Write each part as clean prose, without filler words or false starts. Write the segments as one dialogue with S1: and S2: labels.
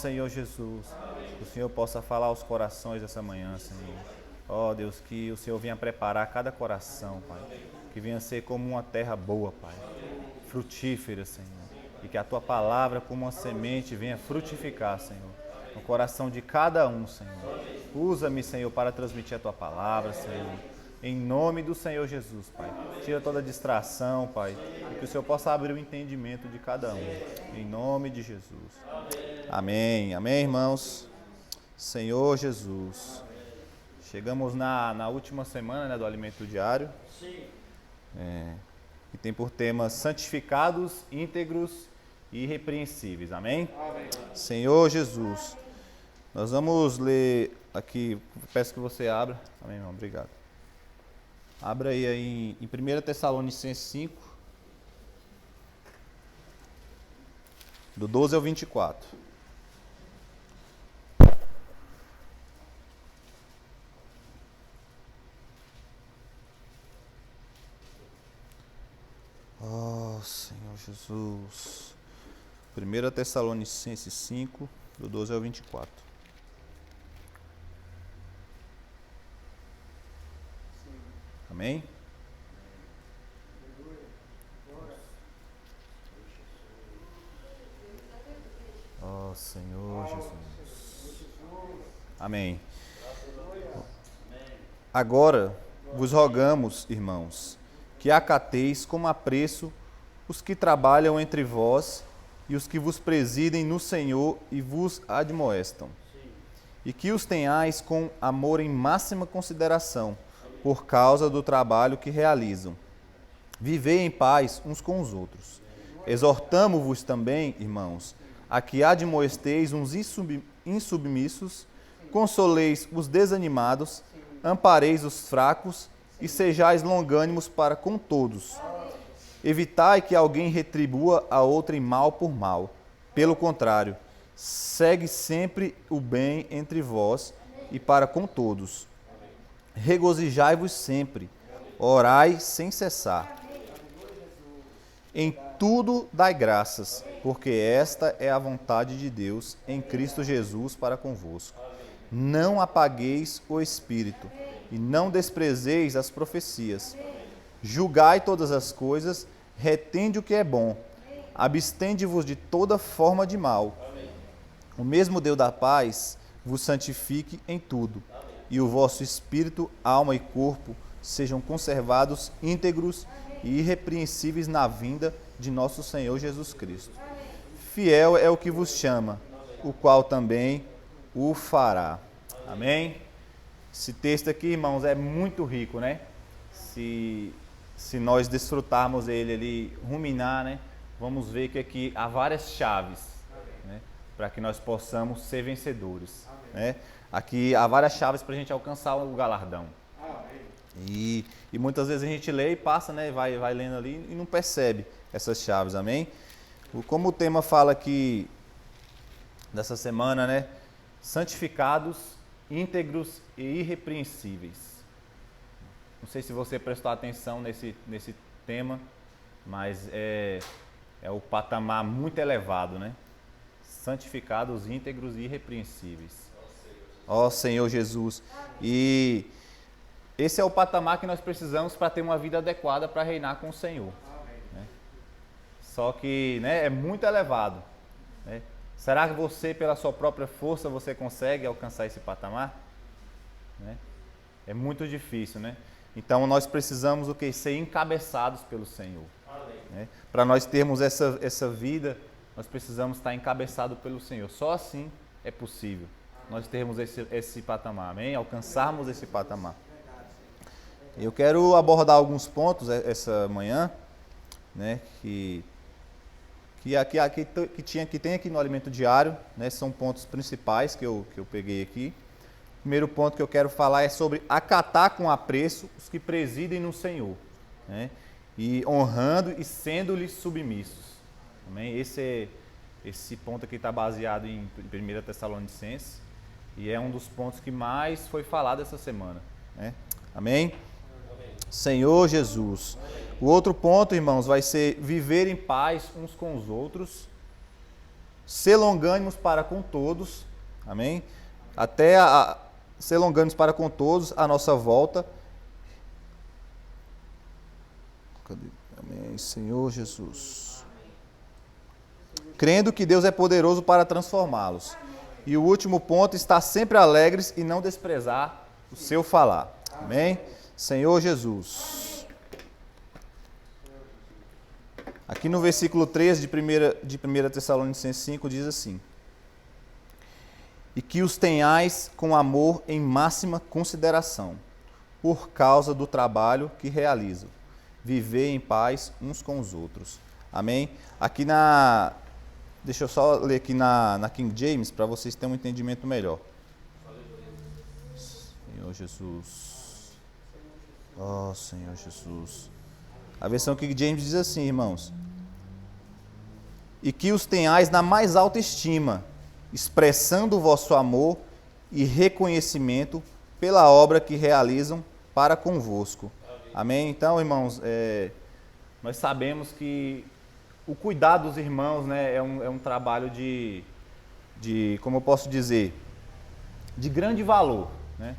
S1: Senhor Jesus, que o Senhor possa falar aos corações dessa manhã, Senhor. Ó Deus, que o Senhor venha preparar cada coração, Pai. Que venha ser como uma terra boa, Pai. Frutífera, Senhor. E que a Tua palavra, como uma semente, venha frutificar, Senhor. No coração de cada um, Senhor. Usa-me, Senhor, para transmitir a Tua palavra, Senhor. Em nome do Senhor Jesus, Pai. Tira toda distração, Pai. E que o Senhor possa abrir o entendimento de cada um. Em nome de Jesus. Amém. Amém, irmãos. Senhor Jesus. Chegamos na última semana, né, do alimento diário. Sim. Que tem por tema santificados, íntegros e irrepreensíveis. Amém? Amém. Senhor Jesus. Nós vamos ler aqui, peço que você abra. Amém, irmão? Obrigado. Abra aí em 1 Tessalonicenses 5, do 12 ao 24. Oh, Senhor Jesus. 1 Tessalonicenses 5, do 12 ao 24. Amém? Oh, Senhor Jesus. Amém. Agora vos rogamos, irmãos, que acateis como apreço os que trabalham entre vós e os que vos presidem no Senhor e vos admoestam. E que os tenhais com amor em máxima consideração, por causa do trabalho que realizam. Vivei em paz uns com os outros. Exortamo-vos também, irmãos, a que admoesteis uns insubmissos, consoleis os desanimados, ampareis os fracos e sejais longânimos para com todos. Evitai que alguém retribua a outrem mal por mal. Pelo contrário, segue sempre o bem entre vós e para com todos. Regozijai-vos sempre, orai sem cessar. Em tudo dai graças, porque esta é a vontade de Deus em Cristo Jesus para convosco. Não apagueis o Espírito, e não desprezeis as profecias. Julgai todas as coisas, retende o que é bom, abstende-vos de toda forma de mal. O mesmo Deus da paz vos santifique em tudo, e o vosso espírito, alma e corpo sejam conservados íntegros e irrepreensíveis na vinda de nosso Senhor Jesus Cristo. Fiel é o que vos chama, o qual também o fará. Amém? Esse texto aqui, irmãos, é muito rico, né? Se nós desfrutarmos ele ali, ruminar, né? Vamos ver que aqui há várias chaves, né? Para que nós possamos ser vencedores, né? Aqui há várias chaves para a gente alcançar o galardão. E muitas vezes a gente lê e passa, né? Vai lendo ali e não percebe essas chaves, amém? Como o tema fala aqui dessa semana, né? Santificados, íntegros e irrepreensíveis. Não sei se você prestou atenção nesse tema, mas é o patamar muito elevado, né? Santificados, íntegros e irrepreensíveis. Ó Senhor Jesus. E esse é o patamar que nós precisamos para ter uma vida adequada para reinar com o Senhor. Né? Só que, né, é muito elevado. Né? Será que você, pela sua própria força, você consegue alcançar esse patamar? Né? É muito difícil, né? Então nós precisamos o quê? Ser encabeçados pelo Senhor. Né? Para nós termos essa vida, nós precisamos estar encabeçados pelo Senhor. Só assim é possível nós termos esse patamar, amém? Alcançarmos esse patamar. Eu quero abordar alguns pontos essa manhã, né? Que tem aqui no alimento diário, né? São pontos principais que eu peguei aqui. O primeiro ponto que eu quero falar é sobre acatar com apreço os que presidem no Senhor, né? E honrando e sendo-lhes submissos. Amém? Esse ponto aqui está baseado em 1 Tessalonicenses e é um dos pontos que mais foi falado essa semana, né? Amém? Senhor Jesus. O outro ponto, irmãos, vai ser viver em paz uns com os outros, ser longânimos para com todos, amém? Ser longânimos para com todos a nossa volta. Amém, Senhor Jesus. Crendo que Deus é poderoso para transformá-los. E o último ponto, estar sempre alegres e não desprezar o seu falar. Amém? Senhor Jesus. Aqui no versículo 13 de 1 Tessalonicenses 5 diz assim: e que os tenhais com amor em máxima consideração, por causa do trabalho que realizam. Viver em paz uns com os outros. Amém? Deixa eu só ler aqui na King James, para vocês terem um entendimento melhor. Senhor Jesus. Oh, Senhor Jesus. A versão King James diz assim, irmãos: e que os tenhais na mais alta estima, expressando o vosso amor e reconhecimento pela obra que realizam para convosco. Amém? Então, irmãos, nós sabemos que o cuidar dos irmãos, né, é um trabalho de, como eu posso dizer, de grande valor, né?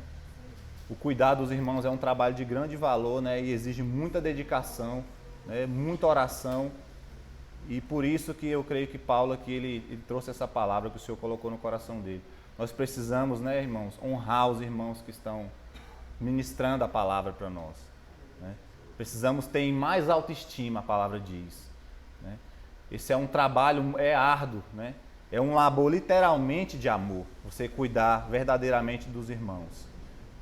S1: O cuidar dos irmãos é um trabalho de grande valor, né, e exige muita dedicação, né, muita oração. E por isso que eu creio que Paulo aqui ele trouxe essa palavra que o Senhor colocou no coração dele. Nós precisamos, né, irmãos, honrar os irmãos que estão ministrando a palavra para nós, né? Precisamos ter em mais autoestima, a palavra diz, né? Esse é um trabalho, árduo, né? É um labor literalmente de amor, você cuidar verdadeiramente dos irmãos,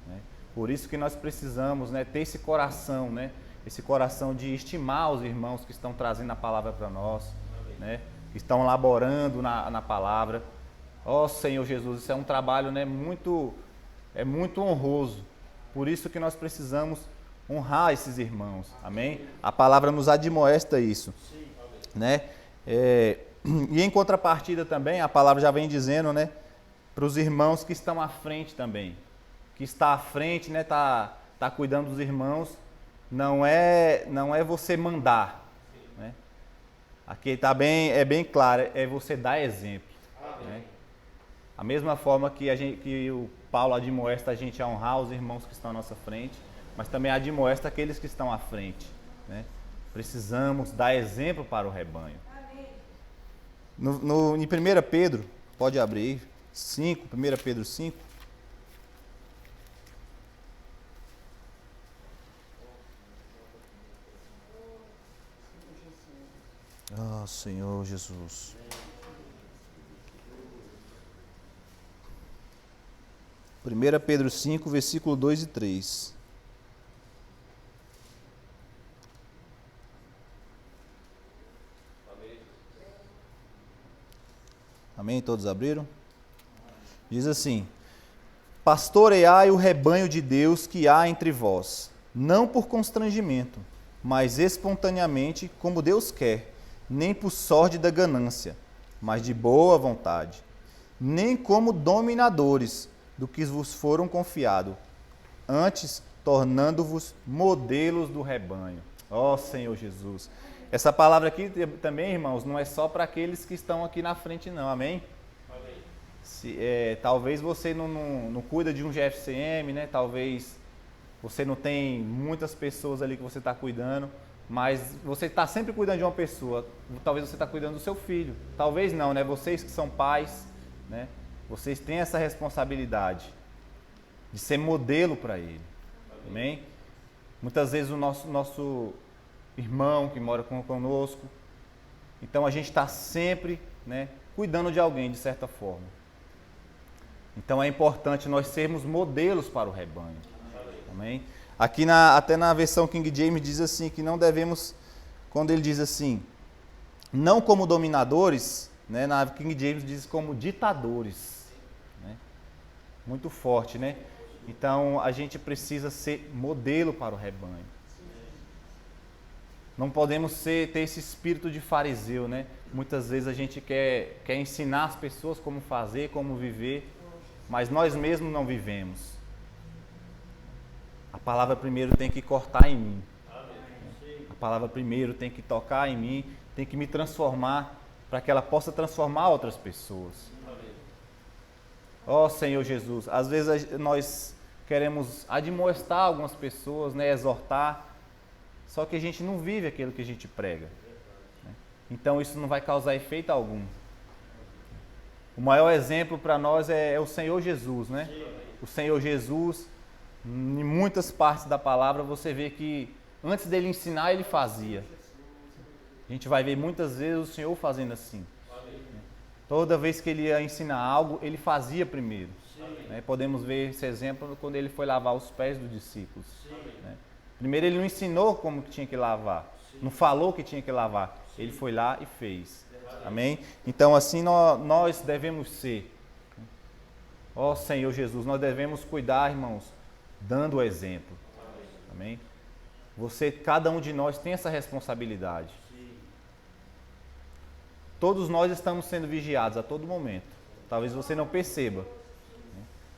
S1: né? Por isso que nós precisamos, né, ter esse coração, né? Esse coração de estimar os irmãos que estão trazendo a palavra para nós, né? Que estão laborando na palavra. Ó Senhor Jesus, isso é um trabalho, né, muito honroso. Por isso que nós precisamos honrar esses irmãos, amém? A palavra nos admoesta isso, né? E em contrapartida também, a palavra já vem dizendo, né, para os irmãos que estão à frente também, que está à frente, né, tá cuidando dos irmãos, não é você mandar, né? Aqui é bem claro, é você dar exemplo, né? A mesma forma que o Paulo admoesta a gente a honrar os irmãos que estão à nossa frente, mas também admoesta aqueles que estão à frente, né? Precisamos dar exemplo para o rebanho. Em 1 Pedro, pode abrir, 1 Pedro 5. Ah, Senhor Jesus. Primeira Pedro 5, versículo 2 e 3. Amém? Todos abriram? Diz assim: pastoreai o rebanho de Deus que há entre vós, não por constrangimento, mas espontaneamente, como Deus quer, nem por sorte da ganância, mas de boa vontade, nem como dominadores do que vos foram confiado, antes tornando-vos modelos do rebanho. Ó Senhor Jesus. Essa palavra aqui também, irmãos, não é só para aqueles que estão aqui na frente não, amém? Talvez você não cuida de um GFCM, né? Talvez você não tem muitas pessoas ali que você está cuidando, mas você está sempre cuidando de uma pessoa. Talvez você está cuidando do seu filho, talvez não, né? Vocês que são pais, né? Vocês têm essa responsabilidade de ser modelo para ele, amém? Muitas vezes o nosso irmão que mora conosco, então a gente está sempre, né, cuidando de alguém de certa forma. Então é importante nós sermos modelos para o rebanho, amém? Aqui até na versão King James diz assim, que não devemos, quando ele diz assim, não como dominadores, né, na King James diz como ditadores, né? Muito forte, né? Então a gente precisa ser modelo para o rebanho. Não podemos ter esse espírito de fariseu, né? Muitas vezes a gente quer ensinar as pessoas como fazer, como viver, mas nós mesmos não vivemos. A palavra primeiro tem que cortar em mim. A palavra primeiro tem que tocar em mim, tem que me transformar para que ela possa transformar outras pessoas. Ó Senhor Jesus, às vezes nós queremos admoestar algumas pessoas, né, exortar, só que a gente não vive aquilo que a gente prega. Então isso não vai causar efeito algum. O maior exemplo para nós é o Senhor Jesus, né? O Senhor Jesus, em muitas partes da palavra, você vê que antes dele ensinar, ele fazia. A gente vai ver muitas vezes o Senhor fazendo assim. Toda vez que ele ia ensinar algo, ele fazia primeiro. Podemos ver esse exemplo quando ele foi lavar os pés dos discípulos. Primeiro ele não ensinou como que tinha que lavar, não falou que tinha que lavar, ele foi lá e fez. Amém? Então assim nós devemos ser. Ó Senhor Jesus, nós devemos cuidar, irmãos, dando o exemplo. Amém? Cada um de nós tem essa responsabilidade. Todos nós estamos sendo vigiados a todo momento. Talvez você não perceba.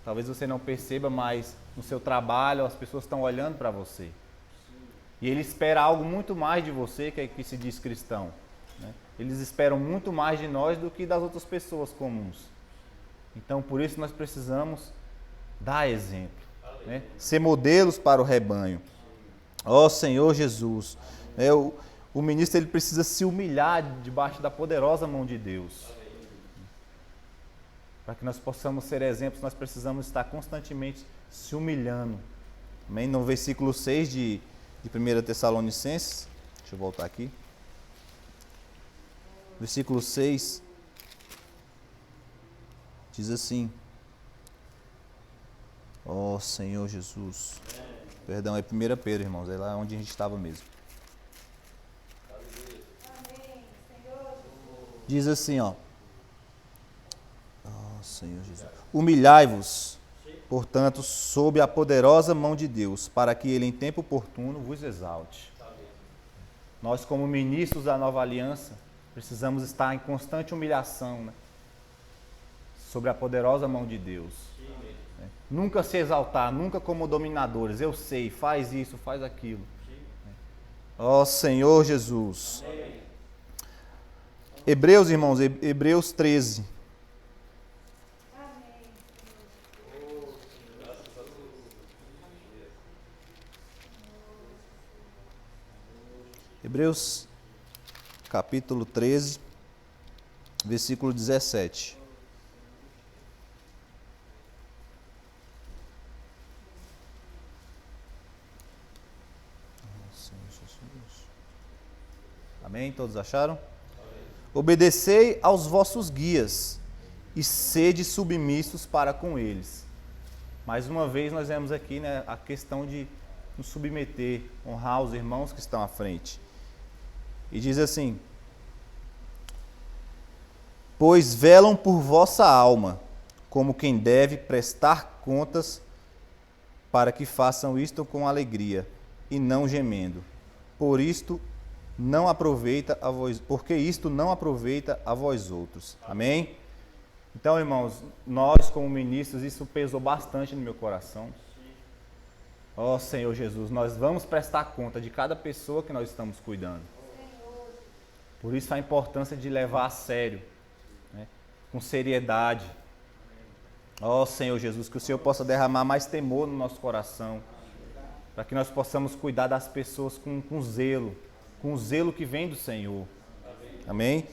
S1: Talvez você não perceba, mas no seu trabalho as pessoas estão olhando para você. E ele espera algo muito mais de você, que se diz cristão. Eles esperam muito mais de nós do que das outras pessoas comuns. Então, por isso nós precisamos dar exemplo. Ser modelos para o rebanho. Ó Senhor Jesus. O ministro ele precisa se humilhar debaixo da poderosa mão de Deus. Para que nós possamos ser exemplos, nós precisamos estar constantemente se humilhando. Amém? No versículo 6 de 1 Tessalonicenses, deixa eu voltar aqui. Versículo 6 diz assim: ó Senhor Jesus. Perdão, é 1 Pedro, irmãos, é lá onde a gente estava mesmo. Diz assim, ó. Senhor Jesus. Humilhai-vos, portanto, sob a poderosa mão de Deus, para que ele em tempo oportuno vos exalte. Nós, como ministros da nova aliança, precisamos estar em constante humilhação, sobre a poderosa mão de Deus. Nunca se exaltar, nunca como dominadores. Eu sei, faz isso, faz aquilo. Ó Senhor Jesus. Hebreus, irmãos, Hebreus 13. Hebreus, capítulo 13, versículo 17. Amém? Todos acharam? Amém. Obedecei aos vossos guias e sede submissos para com eles. Mais uma vez nós vemos aqui, a questão de nos submeter, honrar os irmãos que estão à frente. E diz assim: pois velam por vossa alma, como quem deve prestar contas, para que façam isto com alegria e não gemendo. Porque isto não aproveita a vós outros. Amém? Então, irmãos, nós como ministros, isso pesou bastante no meu coração. Ó Senhor Jesus, nós vamos prestar conta de cada pessoa que nós estamos cuidando. Por isso a importância de levar a sério, com seriedade. Ó Senhor Jesus, que o Senhor possa derramar mais temor no nosso coração, para que nós possamos cuidar das pessoas com zelo, com o zelo que vem do Senhor. Amém?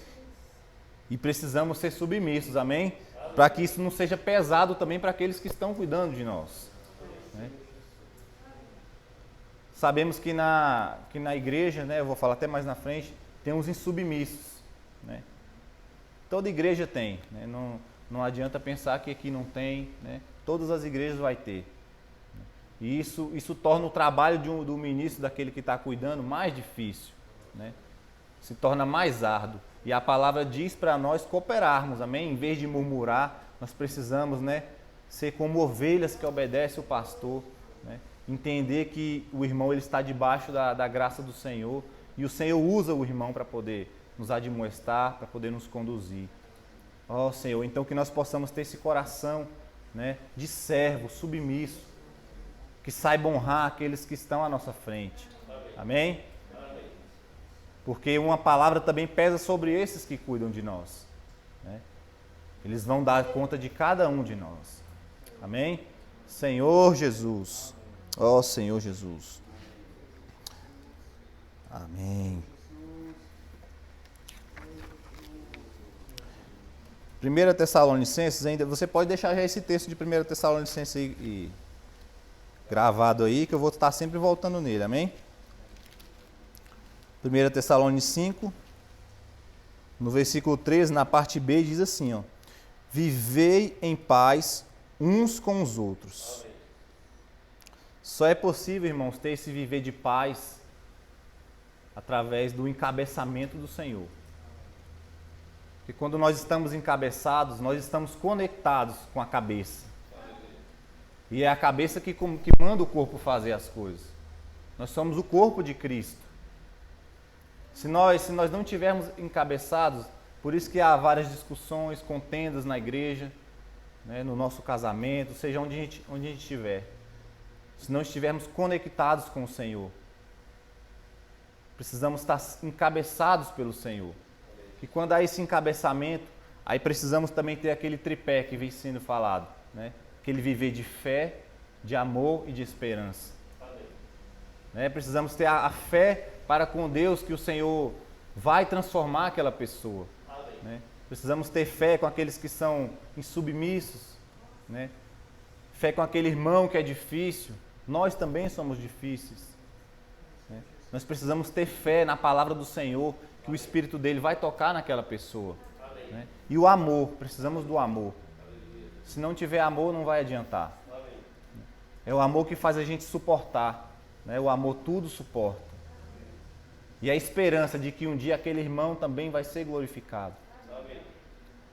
S1: E precisamos ser submissos, amém? Para que isso não seja pesado também para aqueles que estão cuidando de nós. Sabemos que na igreja, eu vou falar até mais na frente, tem uns insubmissos. Toda igreja tem, não adianta pensar que aqui não tem, todas as igrejas vai ter. E isso torna o trabalho do ministro, daquele que está cuidando, mais difícil, se torna mais árduo. E a palavra diz para nós cooperarmos, amém? Em vez de murmurar, nós precisamos ser como ovelhas que obedecem o pastor, entender que o irmão ele está debaixo da graça do Senhor, e o Senhor usa o irmão para poder nos admoestar, para poder nos conduzir. Ó Senhor, então que nós possamos ter esse coração de servo, submisso, que saiba honrar aqueles que estão à nossa frente. Amém? Porque uma palavra também pesa sobre esses que cuidam de nós, né? Eles vão dar conta de cada um de nós. Amém? Senhor Jesus. Ó Senhor Jesus. Amém. 1 Tessalonicenses, ainda, você pode deixar já esse texto de 1 Tessalonicenses gravado aí, que eu vou estar sempre voltando nele, amém? 1 Tessalonicenses 5, no versículo 13, na parte B, diz assim, ó: vivei em paz uns com os outros. Amém. Só é possível, irmãos, ter esse viver de paz através do encabeçamento do Senhor. Porque quando nós estamos encabeçados, nós estamos conectados com a cabeça. E é a cabeça que manda o corpo fazer as coisas. Nós somos o corpo de Cristo. Se nós não tivermos encabeçados, por isso que há várias discussões, contendas na igreja, né, no nosso casamento, seja onde a gente estiver. Se não estivermos conectados com o Senhor, precisamos estar encabeçados pelo Senhor. E quando há esse encabeçamento, aí precisamos também ter aquele tripé que vem sendo falado, né? Aquele viver de fé, de amor e de esperança. Né? Precisamos ter a fé para com Deus que o Senhor vai transformar aquela pessoa. Né? Precisamos ter fé com aqueles que são insubmissos, né? Fé com aquele irmão que é difícil. Nós também somos difíceis. Né? Nós precisamos ter fé na palavra do Senhor, que o Espírito dele vai tocar naquela pessoa. Né? E o amor, precisamos do amor. Se não tiver amor, não vai adiantar. É o amor que faz a gente suportar. Né? O amor tudo suporta. E a esperança de que um dia aquele irmão também vai ser glorificado.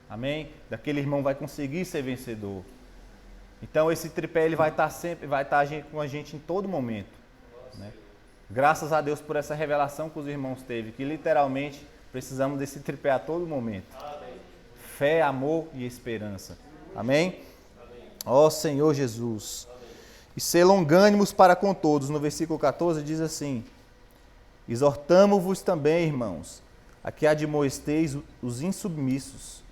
S1: Amém? Daquele irmão vai conseguir ser vencedor. Então esse tripé ele vai estar com a gente em todo momento. Né? Graças a Deus por essa revelação que os irmãos teve, que literalmente precisamos desse tripé a todo momento. Amém. Fé, amor e esperança. Amém? Ó Senhor Jesus. Amém. E ser longânimos para com todos. No versículo 14 diz assim: exortamo-vos também, irmãos, a que admoesteis os insubmissos,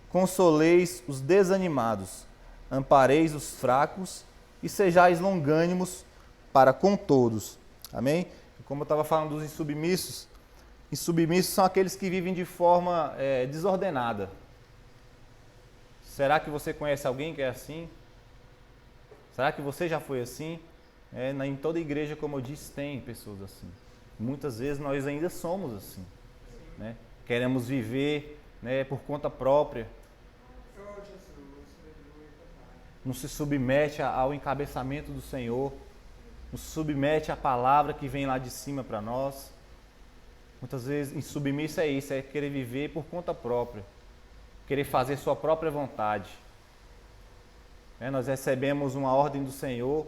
S1: consoleis os desanimados, ampareis os fracos e sejais longânimos para com todos. Amém? Como eu estava falando dos insubmissos, insubmissos são aqueles que vivem de forma desordenada. Será que você conhece alguém que é assim? Será que você já foi assim? Em toda igreja, como eu disse, tem pessoas assim. Muitas vezes nós ainda somos assim. Né? Queremos viver, né, por conta própria. Não se submete ao encabeçamento do Senhor. Não se submete à palavra que vem lá de cima para nós. Muitas vezes, insubmisso é isso, é querer viver por conta própria. Querer fazer sua própria vontade. Nós recebemos uma ordem do Senhor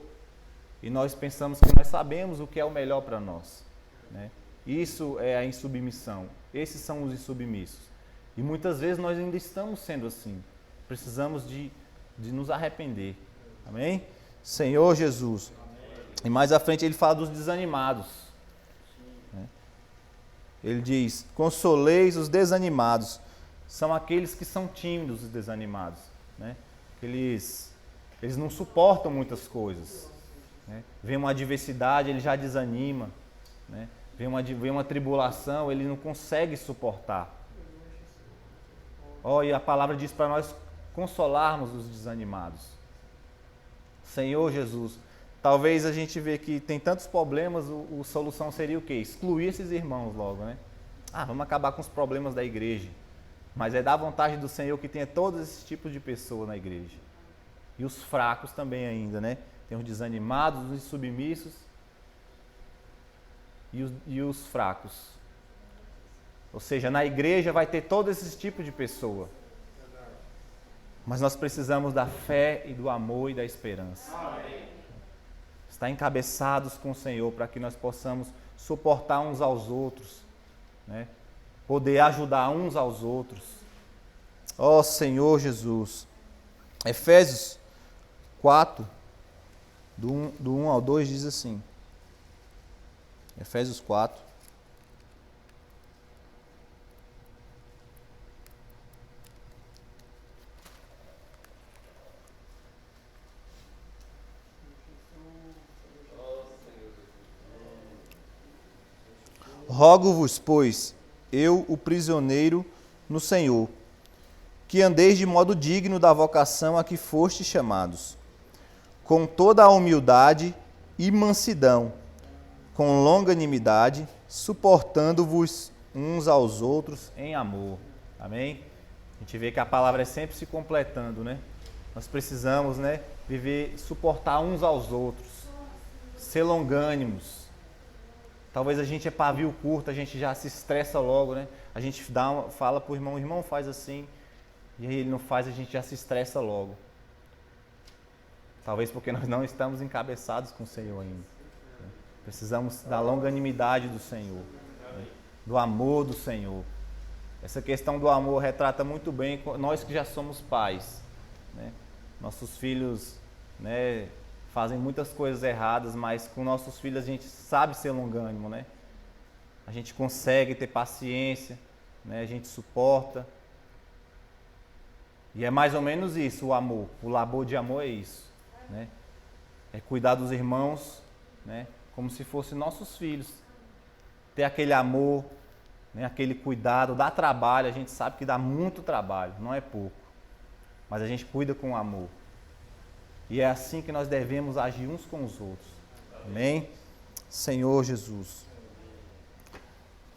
S1: e nós pensamos que nós sabemos o que é o melhor para nós. Né? Isso é a insubmissão. Esses são os insubmissos. E muitas vezes nós ainda estamos sendo assim. Precisamos de nos arrepender. Amém? Senhor Jesus. E mais à frente ele fala dos desanimados. Ele diz: consoleis os desanimados. São aqueles que são tímidos e desanimados. Né? Eles não suportam muitas coisas. Né? Vem uma adversidade, ele já desanima. Né? Vem uma tribulação, ele não consegue suportar. E a palavra diz para nós consolarmos os desanimados. Senhor Jesus, talvez a gente vê que tem tantos problemas, a solução seria o quê? Excluir esses irmãos logo, né? Vamos acabar com os problemas da igreja. Mas é da vontade do Senhor que tenha todos esses tipos de pessoas na igreja. E os fracos também ainda, né? Tem os desanimados, os insubmissos e os fracos. Ou seja, na igreja vai ter todos esses tipos de pessoa. Mas nós precisamos da fé e do amor e da esperança. Estar encabeçados com o Senhor para que nós possamos suportar uns aos outros, né? Poder ajudar uns aos outros. Ó Senhor Jesus. Efésios 4, do 1 ao 2 diz assim. Efésios 4, Rogo-vos, pois, eu, o prisioneiro no Senhor, que andeis de modo digno da vocação a que fostes chamados, com toda a humildade e mansidão, com longanimidade, suportando-vos uns aos outros em amor. Amém? A gente vê que a palavra é sempre se completando, né? Nós precisamos, né, viver, suportar uns aos outros, ser longânimos. Talvez a gente é pavio curto, a gente já se estressa logo, né? A gente fala para o irmão faz assim, e aí ele não faz, a gente já se estressa logo. Talvez porque nós não estamos encabeçados com o Senhor ainda. Precisamos da longanimidade do Senhor, né? Do amor do Senhor. Essa questão do amor retrata muito bem nós que já somos pais, né? Nossos filhos, né, fazem muitas coisas erradas, mas com nossos filhos a gente sabe ser longânimo, né? A gente consegue ter paciência, né? A gente suporta. E é mais ou menos isso o amor. O labor de amor é isso, né? É cuidar dos irmãos, né, como se fossem nossos filhos. Ter aquele amor, né, aquele cuidado, dá trabalho, a gente sabe que dá muito trabalho, não é pouco. Mas a gente cuida com amor. E é assim que nós devemos agir uns com os outros. Amém? Senhor Jesus.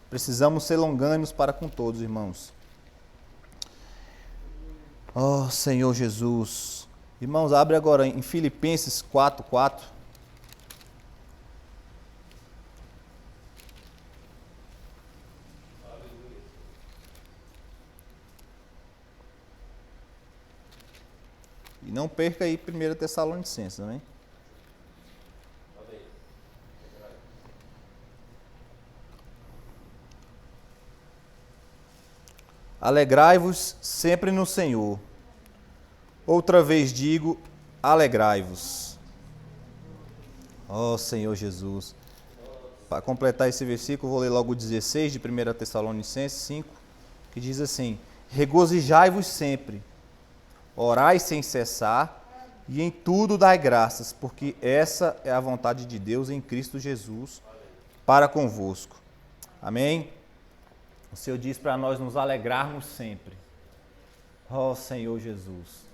S1: Precisamos ser longânimos para com todos, irmãos. Oh, Senhor Jesus. Irmãos, abre agora em Filipenses 4:4. E não perca aí 1 Tessalonicenses, amém? Alegrai-vos sempre no Senhor. Outra vez digo, alegrai-vos. Ó Senhor Jesus. Para completar esse versículo, vou ler logo o 16 de 1 Tessalonicenses 5, que diz assim: regozijai-vos sempre, orai sem cessar, e em tudo dai graças, porque essa é a vontade de Deus em Cristo Jesus para convosco. Amém? O Senhor diz para nós nos alegrarmos sempre. Ó Senhor Jesus.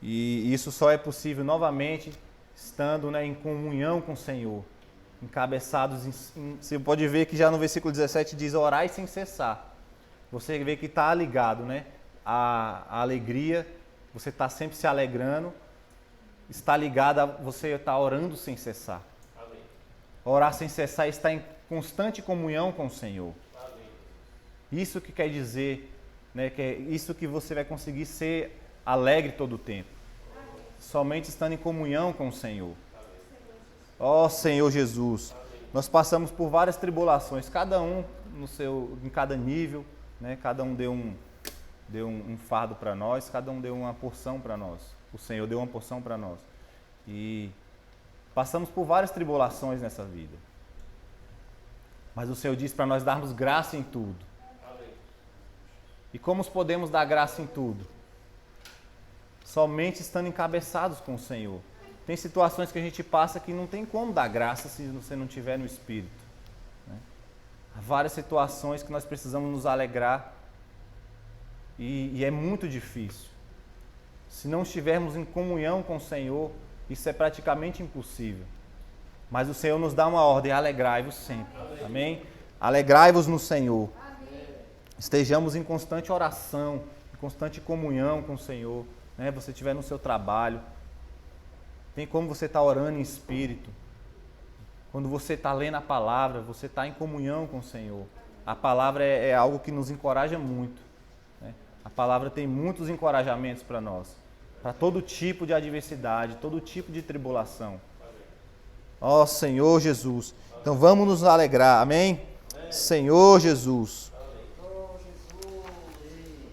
S1: E isso só é possível novamente estando, né, em comunhão com o Senhor, encabeçados você pode ver que já no versículo 17 diz orai sem cessar. Você vê que está ligado, né? A alegria, você está sempre se alegrando, está ligado a você estar orando sem cessar. Amém. Orar sem cessar está em constante comunhão com o Senhor. Amém. Isso que quer dizer, né, que é isso que você vai conseguir ser alegre todo o tempo. Amém. Somente estando em comunhão com o Senhor. Ó Senhor Jesus, nós passamos por várias tribulações, cada um em cada nível, né? Cada um deu um fardo para nós, cada um deu uma porção para nós. O Senhor deu uma porção para nós. E passamos por várias tribulações nessa vida. Mas o Senhor diz para nós darmos graça em tudo. E como podemos dar graça em tudo? Somente estando encabeçados com o Senhor. Tem situações que a gente passa que não tem como dar graça se você não tiver no Espírito, né? Há várias situações que nós precisamos nos alegrar e é muito difícil. Se não estivermos em comunhão com o Senhor, isso é praticamente impossível. Mas o Senhor nos dá uma ordem: alegrai-vos sempre. Amém? Alegrai-vos no Senhor. Estejamos em constante oração, em constante comunhão com o Senhor, né? Você estiver no seu trabalho, tem como você estar orando em espírito. Quando você está lendo a palavra, você está em comunhão com o Senhor. A palavra é algo que nos encoraja muito, né? A palavra tem muitos encorajamentos para nós, para todo tipo de adversidade, todo tipo de tribulação. Ó Senhor Jesus. Então vamos nos alegrar, amém? Senhor Jesus.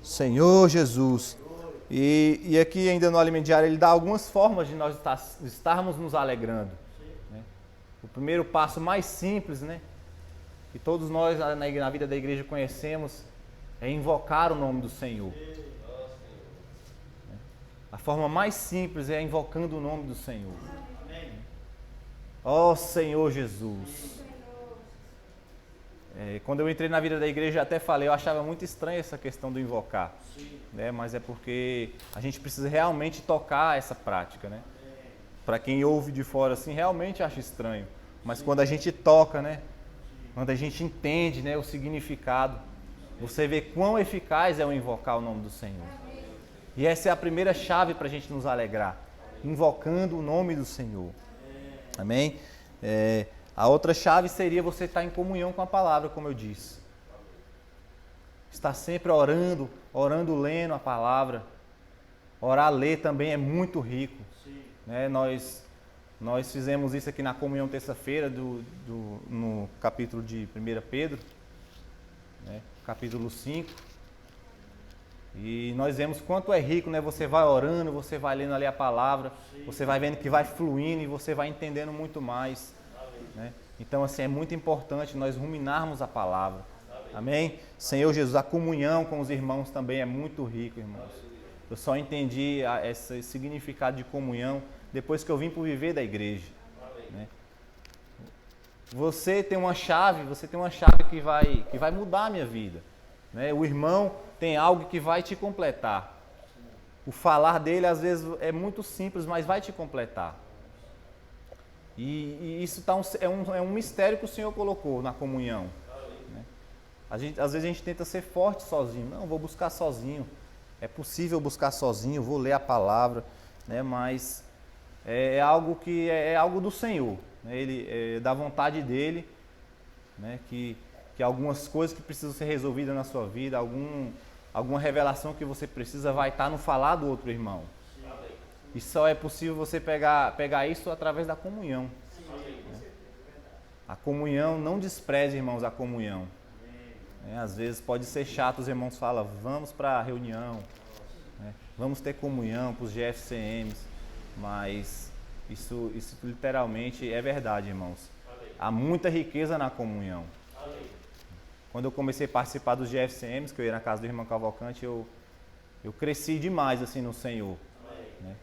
S1: Senhor Jesus. E aqui ainda no Alimento Diário ele dá algumas formas de nós estarmos nos alegrando, né? O primeiro passo mais simples, né, que todos nós na vida da igreja conhecemos, é invocar o nome do Senhor. A forma mais simples é invocando o nome do Senhor. Ó Senhor Jesus. Quando eu entrei na vida da igreja, eu até falei, eu achava muito estranha essa questão do invocar, né? Mas é porque a gente precisa realmente tocar essa prática, né? Para quem ouve de fora assim, realmente acha estranho. Mas quando a gente toca, né? Quando a gente entende, né, o significado, você vê quão eficaz é o invocar o nome do Senhor. E essa é a primeira chave para a gente nos alegrar, invocando o nome do Senhor. Amém? A outra chave seria você estar em comunhão com a palavra, como eu disse. Estar sempre orando, lendo a palavra. Orar, ler também é muito rico. Né? Nós fizemos isso aqui na comunhão terça-feira, no capítulo de 1 Pedro, né? Capítulo 5. E nós vemos quanto é rico, né? Você vai orando, você vai lendo ali a palavra, você vai vendo que vai fluindo e você vai entendendo muito mais. Né? Então, assim, é muito importante nós ruminarmos a palavra. Amém? Senhor Jesus, a comunhão com os irmãos também é muito rico, irmãos. Eu só entendi esse significado de comunhão depois que eu vim para o viver da igreja. Né? Você tem uma chave que vai mudar a minha vida. Né? O irmão tem algo que vai te completar. O falar dele às vezes é muito simples, mas vai te completar. E isso é um mistério que o Senhor colocou na comunhão. Né? Às vezes a gente tenta ser forte sozinho. Não, vou buscar sozinho. É possível buscar sozinho, vou ler a palavra, né? Mas é algo que é algo do Senhor. Né? Ele é da vontade dele, né? Que algumas coisas que precisam ser resolvidas na sua vida, alguma revelação que você precisa vai estar no falar do outro irmão. E só é possível você pegar isso através da comunhão. Né? A comunhão, não despreze, irmãos, a comunhão. Às vezes pode ser chato, os irmãos falam, vamos para a reunião, né? Vamos ter comunhão para os GFCMs, mas isso literalmente é verdade, irmãos. Há muita riqueza na comunhão. Quando eu comecei a participar dos GFCMs, que eu ia na casa do irmão Cavalcante, eu cresci demais assim no Senhor. Né?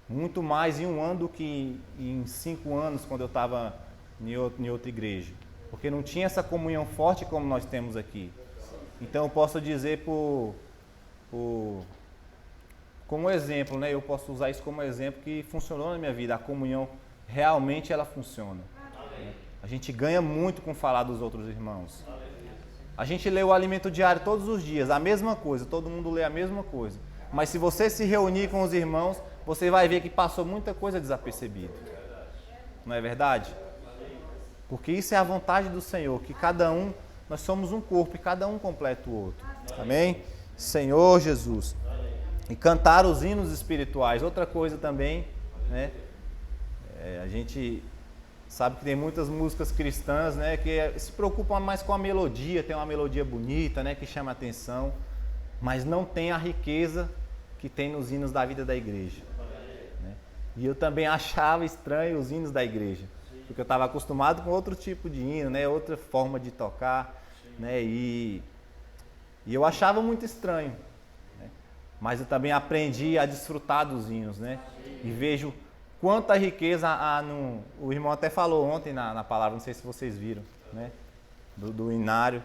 S1: Muito mais em um ano do que em 5 anos, quando eu estava em outra igreja. Porque não tinha essa comunhão forte como nós temos aqui. Então eu posso dizer como exemplo, né? Eu posso usar isso como exemplo que funcionou na minha vida. A comunhão realmente ela funciona. A gente ganha muito com falar dos outros irmãos. A gente lê o alimento diário todos os dias, a mesma coisa, todo mundo lê a mesma coisa. Mas se você se reunir com os irmãos, você vai ver que passou muita coisa desapercebida. Não é verdade? Porque isso é a vontade do Senhor, que nós somos um corpo e cada um completa o outro. Amém? Senhor Jesus. E cantar os hinos espirituais. Outra coisa também, né? A gente sabe que tem muitas músicas cristãs, né, que se preocupam mais com a melodia, tem uma melodia bonita, né, que chama a atenção, mas não tem a riqueza que tem nos hinos da vida da igreja. Né? E eu também achava estranho os hinos da igreja, porque eu estava acostumado com outro tipo de hino, né, outra forma de tocar, né, e eu achava muito estranho. Né? Mas eu também aprendi a desfrutar dos hinos, né, e vejo quanta riqueza há o irmão até falou ontem na palavra, não sei se vocês viram, né? Do inário.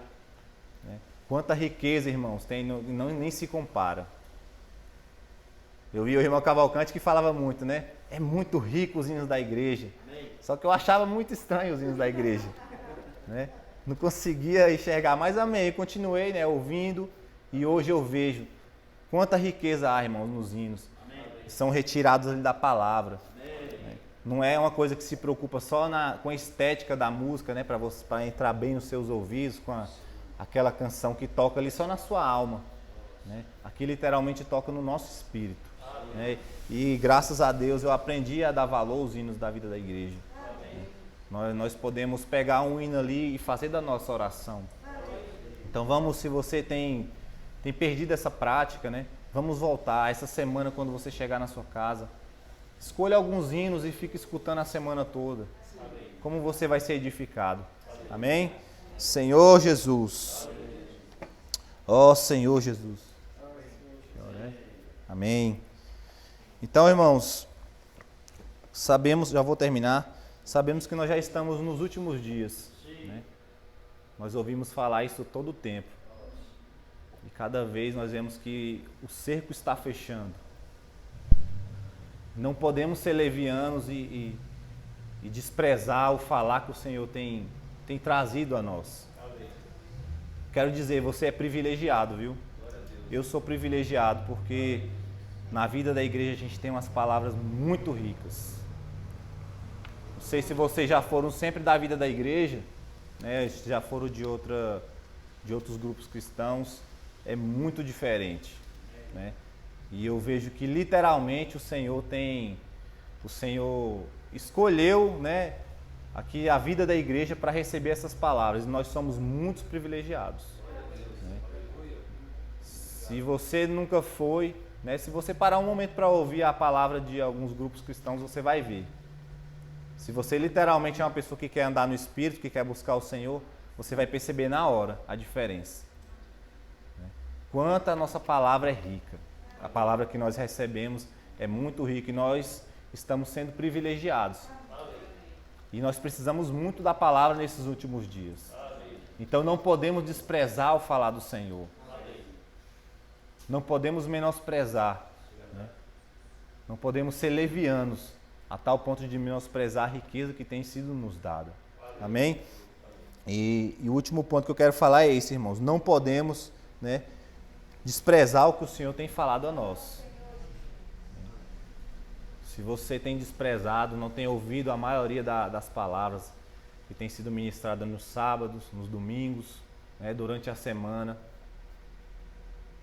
S1: Né? Quanta riqueza, irmãos, tem, nem se compara. Eu vi o irmão Cavalcante que falava muito, né? É muito rico os hinos da igreja. Só que eu achava muito estranho os hinos da igreja. Né? Não conseguia enxergar, mas amém. Eu continuei, né, ouvindo e hoje eu vejo quanta riqueza há, irmãos, nos hinos. São retirados ali da palavra. Não é uma coisa que se preocupa só com a estética da música, né, para entrar bem nos seus ouvidos, com aquela canção que toca ali só na sua alma. Né? Aqui literalmente toca no nosso espírito. Né? E graças a Deus eu aprendi a dar valor aos hinos da vida da igreja. Né? Nós podemos pegar um hino ali e fazer da nossa oração. Então vamos, se você tem perdido essa prática, né, vamos voltar essa semana quando você chegar na sua casa. Escolha alguns hinos e fique escutando a semana toda. Como você vai ser edificado. Amém? Senhor Jesus. Ó Senhor Jesus. Amém. Então, irmãos, sabemos, já vou terminar, sabemos que nós já estamos nos últimos dias. Né? Nós ouvimos falar isso todo o tempo. E cada vez nós vemos que o cerco está fechando. Não podemos ser levianos e desprezar o falar que o Senhor tem trazido a nós. Quero dizer, você é privilegiado, viu? Eu sou privilegiado porque na vida da igreja a gente tem umas palavras muito ricas. Não sei se vocês já foram sempre da vida da igreja, né? Já foram de outros grupos cristãos, é muito diferente, né? E eu vejo que literalmente o Senhor escolheu, né, aqui a vida da igreja para receber essas palavras. E nós somos muito privilegiados, né? Se você nunca foi, né, se você parar um momento para ouvir a palavra de alguns grupos cristãos, você vai ver. Se você literalmente é uma pessoa que quer andar no Espírito, que quer buscar o Senhor, você vai perceber na hora a diferença, né? Quanto a nossa palavra é rica. A palavra que nós recebemos é muito rica e nós estamos sendo privilegiados. E nós precisamos muito da palavra nesses últimos dias. Então não podemos desprezar o falar do Senhor. Não podemos menosprezar, né? Não podemos ser levianos a tal ponto de menosprezar a riqueza que tem sido nos dada. Amém? E o último ponto que eu quero falar é esse, irmãos. Não podemos, né, desprezar o que o Senhor tem falado a nós. Se você tem desprezado, não tem ouvido a maioria das palavras que tem sido ministradas nos sábados, nos domingos, né, durante a semana,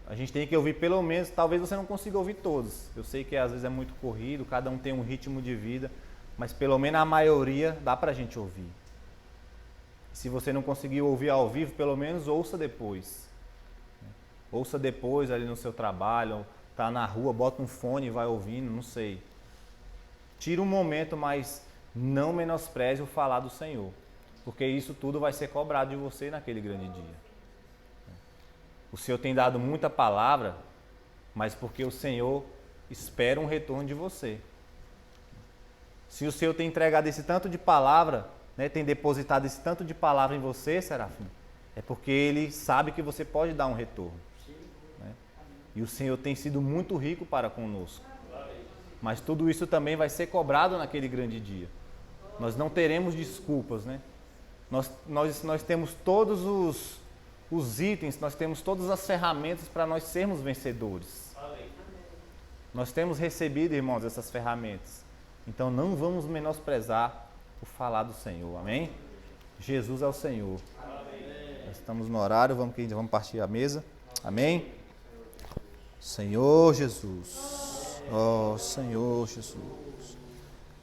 S1: a gente tem que ouvir pelo menos, talvez você não consiga ouvir todos. Eu sei que às vezes é muito corrido, cada um tem um ritmo de vida, mas pelo menos a maioria dá pra gente ouvir. Se você não conseguiu ouvir ao vivo, pelo menos ouça depois. Ouça depois ali no seu trabalho, tá na rua, bota um fone e vai ouvindo, não sei. Tira um momento, mas não menospreze o falar do Senhor, porque isso tudo vai ser cobrado de você naquele grande dia. O Senhor tem dado muita palavra, mas porque o Senhor espera um retorno de você. Se o Senhor tem entregado esse tanto de palavra, né, tem depositado esse tanto de palavra em você, Serafim, é porque Ele sabe que você pode dar um retorno, né? E o Senhor tem sido muito rico para conosco. Mas tudo isso também vai ser cobrado naquele grande dia. Nós não teremos desculpas, né? Nós temos todos os itens, nós temos todas as ferramentas para nós sermos vencedores. Nós temos recebido, irmãos, essas ferramentas. Então não vamos menosprezar o falar do Senhor. Amém? Jesus é o Senhor. Nós estamos no horário, vamos partir a mesa. Amém? Senhor Jesus. Ó Senhor Jesus.